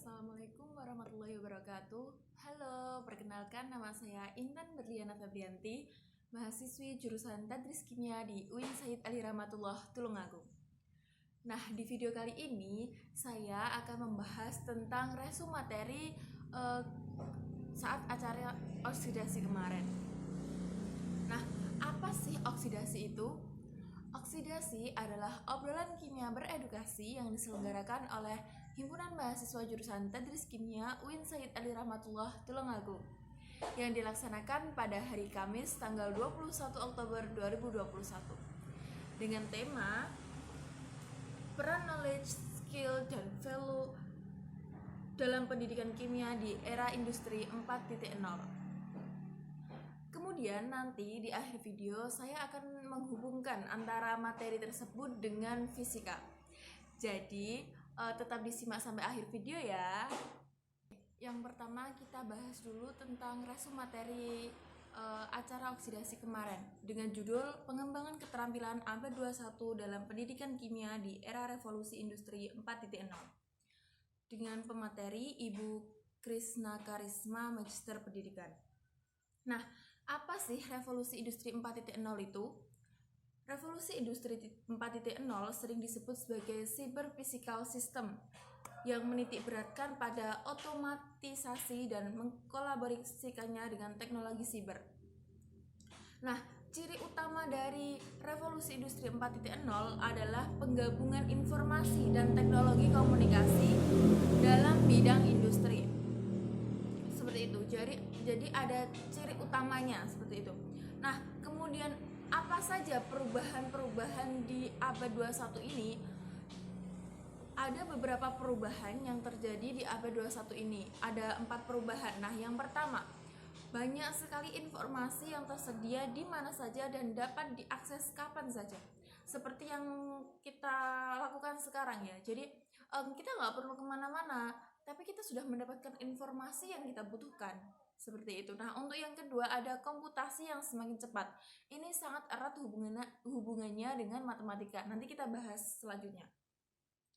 Assalamualaikum warahmatullahi wabarakatuh. Halo, perkenalkan nama saya Intan Berliana Febrianti, mahasiswi jurusan Tadris Kimia di UIN Said Ali Rahmatullah, Tulungagung. Nah, di video kali ini saya akan membahas tentang resume materi saat acara oksidasi kemarin. Nah, apa sih oksidasi itu? Oksidasi adalah obrolan kimia beredukasi yang diselenggarakan oleh Himpunan Mahasiswa Jurusan Tadris Kimia UIN Said Ali Rahmatullah, Tulungagung yang dilaksanakan pada hari Kamis tanggal 21 Oktober 2021 dengan tema peran knowledge, skill, dan value dalam pendidikan kimia di era industri 4.0. Kemudian nanti di akhir video saya akan menghubungkan antara materi tersebut dengan fisika. Jadi tetap disimak sampai akhir video ya. Yang pertama kita bahas dulu tentang resume materi acara oksidasi kemarin dengan judul Pengembangan Keterampilan Abad 21 dalam Pendidikan Kimia di Era Revolusi Industri 4.0 dengan pemateri Ibu Krisna Karisma, Magister Pendidikan. Nah, apa sih revolusi industri 4.0 itu? Revolusi industri 4.0 sering disebut sebagai cyber physical system yang menitik beratkan pada otomatisasi dan mengkolaborasikannya dengan teknologi siber. Nah, ciri utama dari revolusi industri 4.0 adalah penggabungan informasi dan teknologi komunikasi dalam bidang industri. Seperti itu. Jadi ada ciri utamanya seperti itu. Nah, kemudian apa saja perubahan-perubahan di abad 21 ini? Ada beberapa perubahan yang terjadi di abad 21 ini. Ada 4 perubahan. Nah, yang pertama, banyak sekali informasi yang tersedia di mana saja dan dapat diakses kapan saja. Seperti yang kita lakukan sekarang ya. Jadi kita nggak perlu kemana-mana, tapi kita sudah mendapatkan informasi yang kita butuhkan. Seperti itu. Nah, untuk yang kedua ada komputasi yang semakin cepat. Ini sangat erat hubungannya dengan matematika. Nanti kita bahas selanjutnya.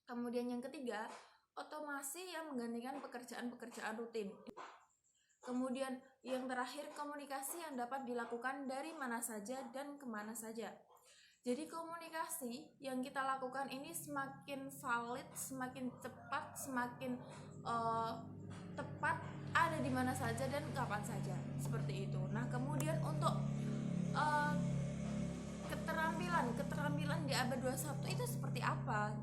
Kemudian yang ketiga, otomasi yang menggantikan pekerjaan-pekerjaan rutin. Kemudian yang terakhir, komunikasi yang dapat dilakukan dari mana saja dan kemana saja. Jadi komunikasi yang kita lakukan ini semakin valid, semakin cepat, semakin tepat, ada di mana saja dan kapan saja. Seperti itu. Nah, kemudian untuk keterampilan di abad 21 itu seperti apa?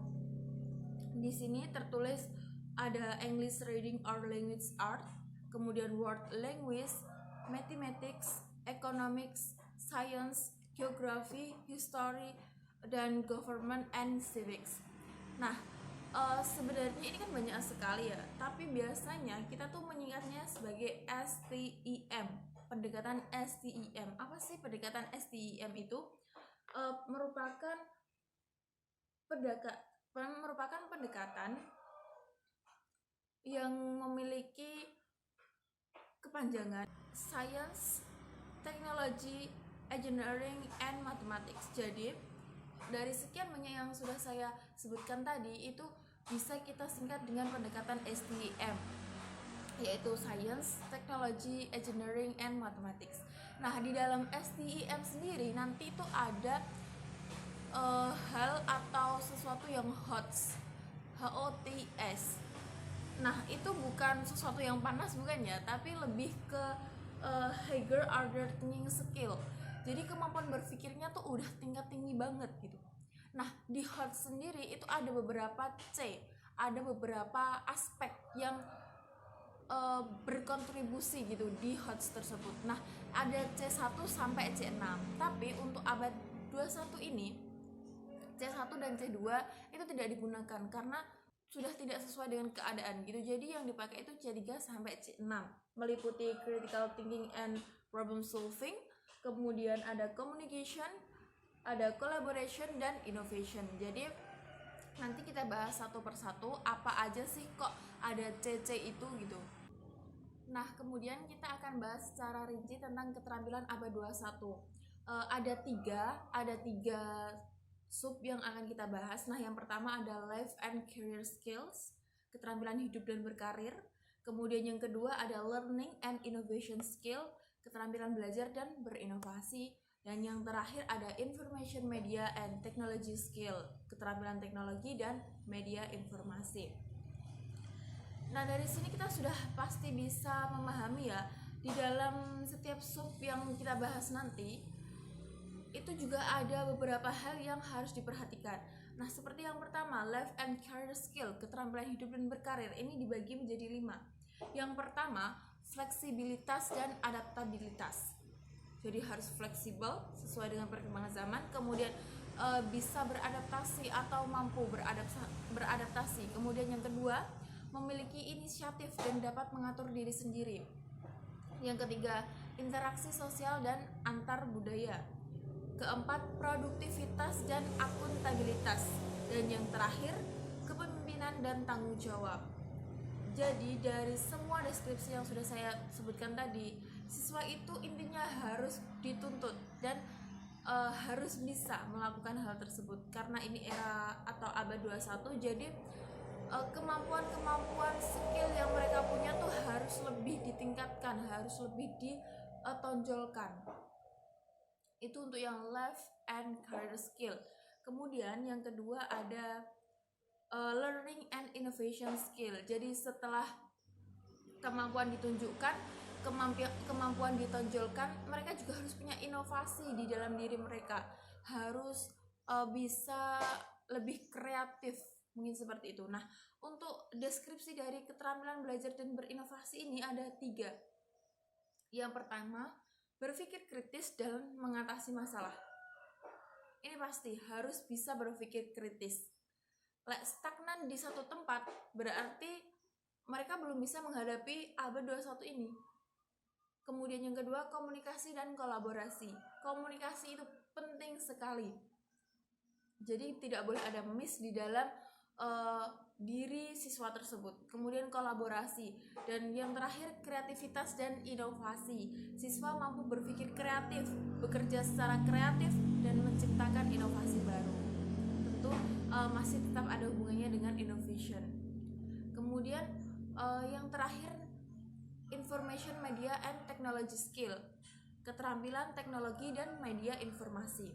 Di sini tertulis ada English Reading or Language Art, kemudian Word Language, Mathematics, Economics, Science, Geography, History, dan Government and Civics. Nah, sebenarnya ini kan banyak sekali ya, tapi biasanya kita tuh menyingkatnya sebagai STEM, pendekatan STEM. Apa sih pendekatan STEM itu? Merupakan pendekatan yang memiliki kepanjangan Science, Technology, Engineering, and Mathematics. Jadi dari sekian banyak yang sudah saya sebutkan tadi, itu bisa kita singkat dengan pendekatan STEM, yaitu Science, Technology, Engineering, and Mathematics. Nah, di dalam STEM sendiri nanti itu ada hal atau sesuatu yang HOTS. Nah, itu bukan sesuatu yang panas, bukan ya, tapi lebih ke higher order thinking skill. Jadi kemampuan berpikirnya tuh udah tingkat tinggi banget gitu. Nah, di HOTS sendiri itu ada beberapa ada beberapa aspek yang berkontribusi gitu di HOTS tersebut. Nah, ada C1 sampai C6. Tapi untuk abad 21 ini C1 dan C2 itu tidak digunakan karena sudah tidak sesuai dengan keadaan gitu. Jadi yang dipakai itu C3 sampai C6, meliputi critical thinking and problem solving, kemudian ada communication, ada collaboration, dan innovation. Jadi nanti kita bahas satu persatu apa aja sih kok ada CC itu gitu. Nah, kemudian kita akan bahas secara rinci tentang keterampilan abad 21. Ada tiga sub yang akan kita bahas. Nah, yang pertama ada life and career skills, keterampilan hidup dan berkarir. Kemudian yang kedua ada learning and innovation skill, keterampilan belajar dan berinovasi. Dan yang terakhir ada information media and technology skill, keterampilan teknologi dan media informasi. Nah, dari sini kita sudah pasti bisa memahami ya, di dalam setiap sub yang kita bahas nanti itu juga ada beberapa hal yang harus diperhatikan. Nah, seperti yang pertama, life and career skill, keterampilan hidup dan berkarir, ini dibagi menjadi 5. Yang pertama, fleksibilitas dan adaptabilitas. Jadi harus fleksibel sesuai dengan perkembangan zaman, kemudian bisa beradaptasi atau mampu beradaptasi. Kemudian yang kedua, memiliki inisiatif dan dapat mengatur diri sendiri. Yang ketiga, interaksi sosial dan antar budaya. Keempat, produktivitas dan akuntabilitas. Dan yang terakhir, kepemimpinan dan tanggung jawab. Jadi dari semua deskripsi yang sudah saya sebutkan tadi, siswa itu intinya harus dituntut dan harus bisa melakukan hal tersebut, karena ini era atau abad 21. Jadi kemampuan skill yang mereka punya tuh harus lebih ditingkatkan, harus lebih ditonjolkan. Itu untuk yang life and career skill. Kemudian yang kedua ada learning and innovation skill. Jadi setelah kemampuan ditunjukkan, kemampuan ditonjolkan, mereka juga harus punya inovasi di dalam diri mereka, harus bisa lebih kreatif, mungkin seperti itu. Nah, untuk deskripsi dari keterampilan belajar dan berinovasi ini ada 3. Yang pertama, berpikir kritis dalam mengatasi masalah. Ini pasti harus bisa berpikir kritis. Stagnan di satu tempat berarti mereka belum bisa menghadapi abad 21 ini. Kemudian yang kedua, komunikasi dan kolaborasi. Komunikasi itu penting sekali. Jadi tidak boleh ada miss di dalam diri siswa tersebut. Kemudian kolaborasi. Dan yang terakhir, kreativitas dan inovasi. Siswa mampu berpikir kreatif, bekerja secara kreatif, dan menciptakan inovasi baru. Tentu masih tetap ada hubungannya dengan innovation. Kemudian yang terakhir, information media and technology skill, keterampilan teknologi dan media informasi.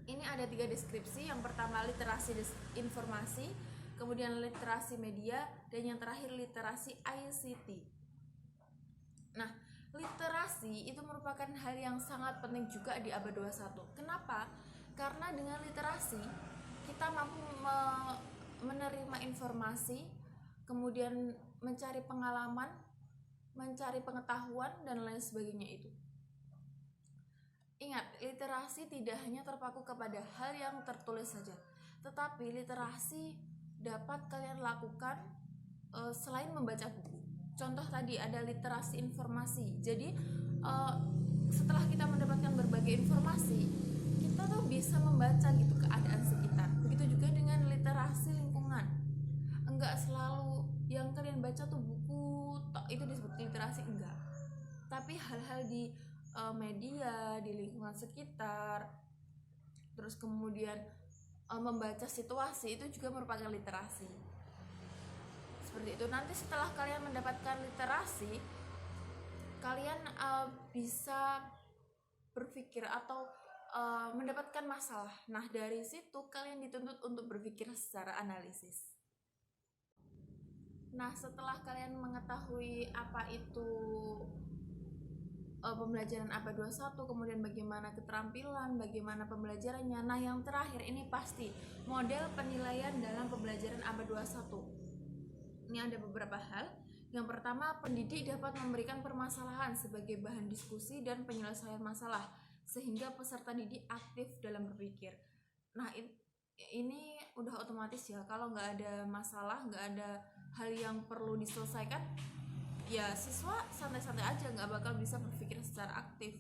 Ini ada 3 deskripsi. Yang pertama literasi informasi, kemudian literasi media, dan yang terakhir literasi ICT. Nah, literasi itu merupakan hal yang sangat penting juga di abad 21. Kenapa? Karena dengan literasi kita mampu menerima informasi, kemudian mencari pengalaman, mencari pengetahuan, dan lain sebagainya itu. Ingat, literasi tidak hanya terpaku kepada hal yang tertulis saja, tetapi literasi dapat kalian lakukan selain membaca buku. Contoh tadi ada literasi informasi. Jadi setelah kita mendapatkan berbagai informasi, kita tuh bisa membaca gitu keadaan sekitar. Begitu juga dengan literasi lingkungan. Enggak selalu yang kalian baca tuh buku itu disebut literasi, enggak. Tapi hal-hal di media, di lingkungan sekitar, terus kemudian membaca situasi, itu juga merupakan literasi. Seperti itu. Nanti setelah kalian mendapatkan literasi, kalian bisa berpikir atau mendapatkan masalah. Nah, dari situ kalian dituntut untuk berpikir secara analisis. Nah, setelah kalian mengetahui apa itu pembelajaran abad 21, kemudian bagaimana keterampilan, bagaimana pembelajarannya. Nah, yang terakhir ini pasti model penilaian dalam pembelajaran abad 21. Ini ada beberapa hal. Yang pertama, pendidik dapat memberikan permasalahan sebagai bahan diskusi dan penyelesaian masalah, sehingga peserta didik aktif dalam berpikir. Nah, ini udah otomatis ya, kalau nggak ada masalah, nggak ada hal yang perlu diselesaikan, ya siswa santai-santai aja, nggak bakal bisa berpikir secara aktif.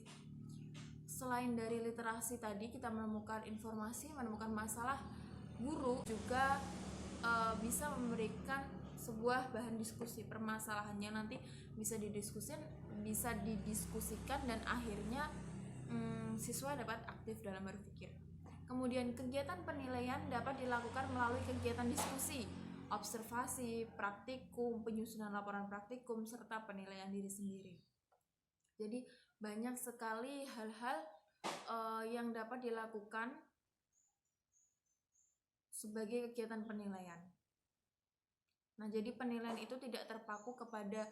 Selain dari literasi tadi, kita menemukan informasi, menemukan masalah, guru juga bisa memberikan sebuah bahan diskusi, permasalahannya nanti bisa didiskusikan dan akhirnya siswa dapat aktif dalam berpikir. Kemudian kegiatan penilaian dapat dilakukan melalui kegiatan diskusi, observasi, praktikum, penyusunan laporan praktikum, serta penilaian diri sendiri. Jadi banyak sekali hal-hal yang dapat dilakukan sebagai kegiatan penilaian. Nah, jadi penilaian itu tidak terpaku kepada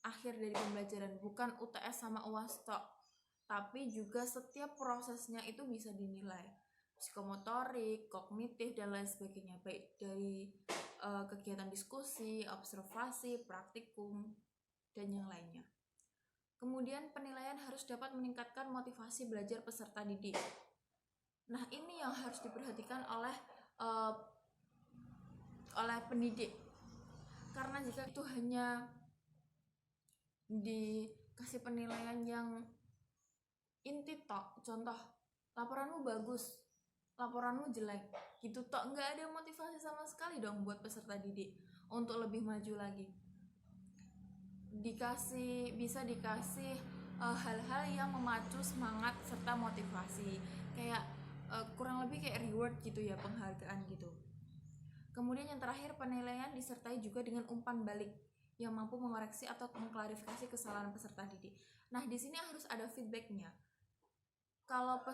akhir dari pembelajaran, bukan UTS sama UAS tok, tapi juga setiap prosesnya itu bisa dinilai, psikomotorik, kognitif, dan lain sebagainya, baik dari kegiatan diskusi, observasi, praktikum, dan yang lainnya. Kemudian penilaian harus dapat meningkatkan motivasi belajar peserta didik. Nah, ini yang harus diperhatikan oleh pendidik, karena jika itu hanya dikasih penilaian yang inti tok, contoh laporanmu bagus, laporanmu jelek gitu tok, nggak ada motivasi sama sekali dong buat peserta didik untuk lebih maju lagi. Bisa dikasih hal-hal yang memacu semangat serta motivasi, kayak kurang lebih kayak reward gitu ya, penghargaan gitu. Kemudian yang terakhir, penilaian disertai juga dengan umpan balik yang mampu mengoreksi atau mengklarifikasi kesalahan peserta didik. Nah, di sini harus ada feedbacknya. Kalau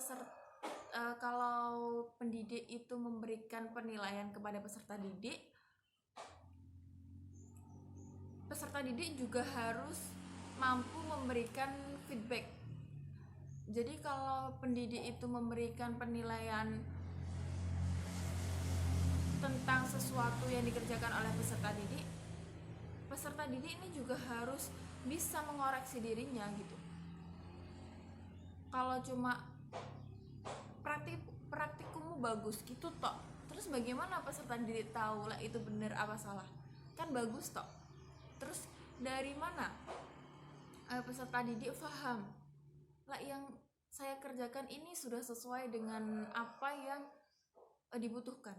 pendidik itu memberikan penilaian kepada peserta didik juga harus mampu memberikan feedback. Jadi kalau pendidik itu memberikan penilaian tentang sesuatu yang dikerjakan oleh peserta didik ini juga harus bisa mengoreksi dirinya gitu. Kalau cuma praktikummu bagus gitu tok, terus bagaimana peserta didik tahu lah itu benar apa salah? Kan bagus tok. Terus dari mana peserta didik paham lah yang saya kerjakan ini sudah sesuai dengan apa yang dibutuhkan?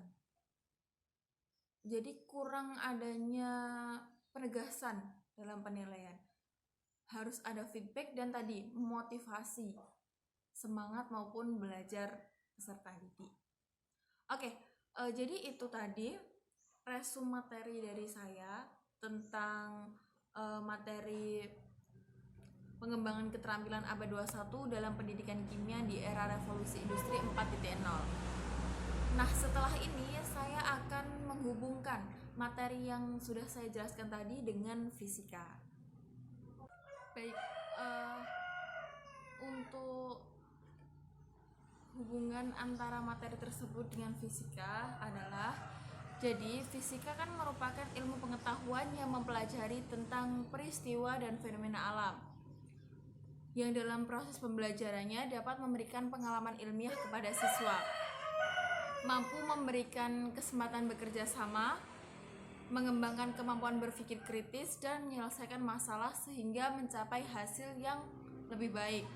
Jadi kurang adanya penegasan dalam penilaian. Harus ada feedback dan tadi motivasi, semangat maupun belajar peserta didik. Oke, jadi itu tadi resume materi dari saya tentang materi pengembangan keterampilan abad 21 dalam pendidikan kimia di era revolusi industri 4.0. Nah, setelah ini saya akan menghubungkan materi yang sudah saya jelaskan tadi dengan fisika. Baik, untuk hubungan antara materi tersebut dengan fisika adalah, jadi fisika kan merupakan ilmu pengetahuan yang mempelajari tentang peristiwa dan fenomena alam, yang dalam proses pembelajarannya dapat memberikan pengalaman ilmiah kepada siswa, mampu memberikan kesempatan bekerja sama, mengembangkan kemampuan berpikir kritis, dan menyelesaikan masalah sehingga mencapai hasil yang lebih baik.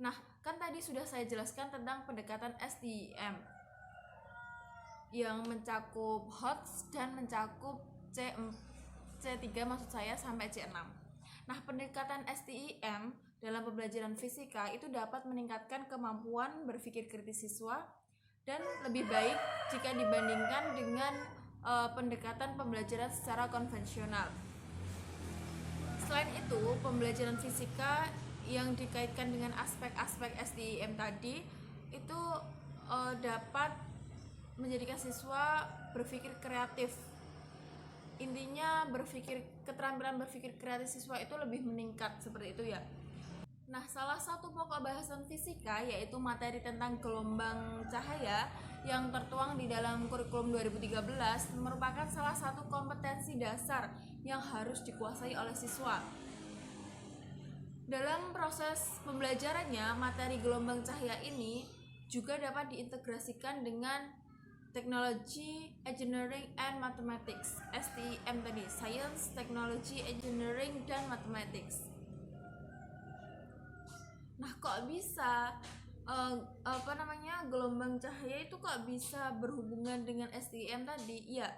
Nah, kan tadi sudah saya jelaskan tentang pendekatan STIM yang mencakup HOTS dan mencakup C3 maksud saya sampai C6. Nah, pendekatan STIM dalam pembelajaran fisika itu dapat meningkatkan kemampuan berpikir kritis siswa dan lebih baik jika dibandingkan dengan pendekatan pembelajaran secara konvensional. Selain itu, pembelajaran fisika yang dikaitkan dengan aspek-aspek STIM tadi itu dapat menjadikan siswa berpikir kreatif. Intinya keterampilan berpikir kreatif siswa itu lebih meningkat, seperti itu ya. Nah, salah satu pokok bahasan fisika yaitu materi tentang gelombang cahaya yang tertuang di dalam kurikulum 2013 merupakan salah satu kompetensi dasar yang harus dikuasai oleh siswa. Dalam proses pembelajarannya, materi gelombang cahaya ini juga dapat diintegrasikan dengan Technology, Engineering, and Mathematics, STEM tadi, Science, Technology, Engineering, dan Mathematics. Nah, kok bisa gelombang cahaya itu kok bisa berhubungan dengan STEM tadi? Iya,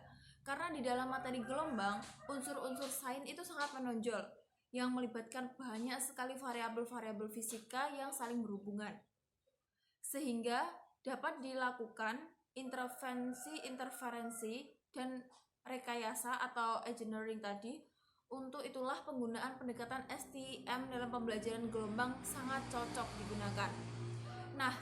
karena di dalam materi gelombang, unsur-unsur sains itu sangat menonjol, yang melibatkan banyak sekali variabel-variabel fisika yang saling berhubungan. Sehingga dapat dilakukan interferensi dan rekayasa atau engineering tadi. Untuk itulah penggunaan pendekatan STEM dalam pembelajaran gelombang sangat cocok digunakan. Nah,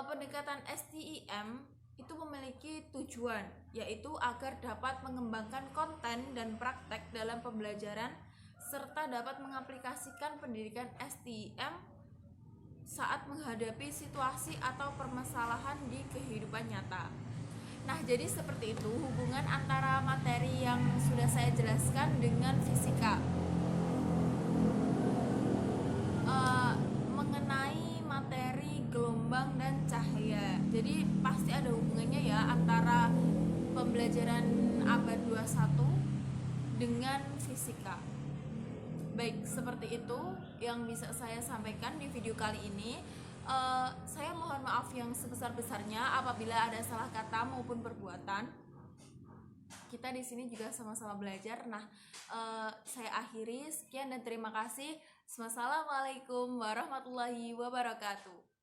pendekatan STEM itu memiliki tujuan, yaitu agar dapat mengembangkan konten dan praktek dalam pembelajaran serta dapat mengaplikasikan pendidikan STEM saat menghadapi situasi atau permasalahan di kehidupan nyata. Nah, jadi seperti itu hubungan antara materi yang sudah saya jelaskan dengan fisika. Mengenai materi gelombang dan cahaya. Jadi pasti ada hubungannya ya antara pembelajaran abad 21 dengan fisika. Baik, seperti itu yang bisa saya sampaikan di video kali ini. Saya mohon maaf yang sebesar-besarnya apabila ada salah kata maupun perbuatan. Kita di sini juga sama-sama belajar. Nah, saya akhiri. Sekian dan terima kasih. Wassalamualaikum warahmatullahi wabarakatuh.